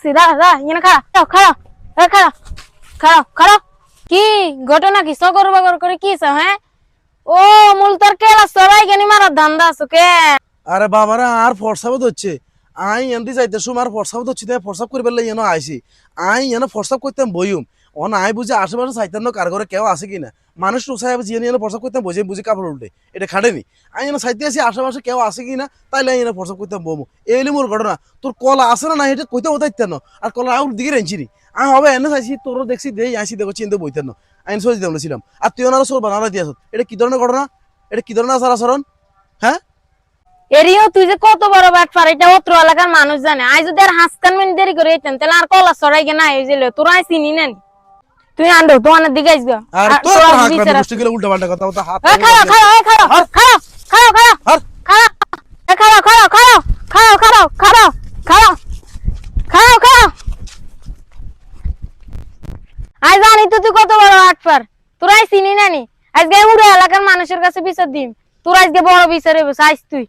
দেখছি দাঁড়া এখানে খাড়া খাড়া খাড়া খাড়া খাড়া কি ঘটনা কি সগর বগর করে কি হ্যাঁ ও মূল তোর কেলা সরাই গেনি মারার ধান্দা আছে কে আরে বাবারা আর ফর্সাবত হচ্ছে আই এনদি যাইতে আর ফর্সাবত হচ্ছে তাই ফর্সাব করে বেললে এনো আইছি আই এনো ফর্সাব করতাম বইম অন আই বুঝে আশেপাশে চাইতাম কার ঘরে কেউ আছে কিনা মানুষ টোসাই জিয়ে নিয়ে ফর্সাব করতাম বসে বুঝে কাপড় উল্টে এটা খাটেনি আই এনো চাইতে আসি আশেপাশে কেউ আছে কিনা তাইলে আই এনো ফর্সাব করতাম বমু এইলি মোর ঘটনা তোর কলা আছে না এটা কইতে ওতাইতেন না আর কলা আউট দিকে রেঞ্চি নি আমি হবে এনে চাইছি তোর দেখছি দেই আইসি দেখো চিন্তা বইতেন না আইন সজি দিলাম আর তুই ওনারা সব বানালা দিয়াছ এটা কি ধরনের ঘটনা এটা কি ধরনের আচার আচরণ হ্যাঁ এরিও তুই যে কত বড় বাটপার এটা অত্র এলাকার মানুষ জানে আই যদি আর হাসকান মিনিট দেরি করে যেতেন তাহলে আর কলা সরাই গে না এই যে তোরা আই চিনি নেন তুই আন্ডো তোমার দিকে আইস গা আর তোর হাত না বুঝতে গেলে উল্টা পাল্টা কথা ওটা হাত খাড়া খাড়া খাড়া খাড়া খাড়া খাড়া আর খাড়া খাড়া খাড়া খাড়া খাড়া খাড়া খাড়া খাড়া খাড়া খাড়া আই জানি তো তুই কত বড় বাটপার তোরা আই চিনি নানি আজকে উড়ে এলাকার মানুষের কাছে বিচার দিম তোরা আজকে বড় বিচারে বস আইস তুই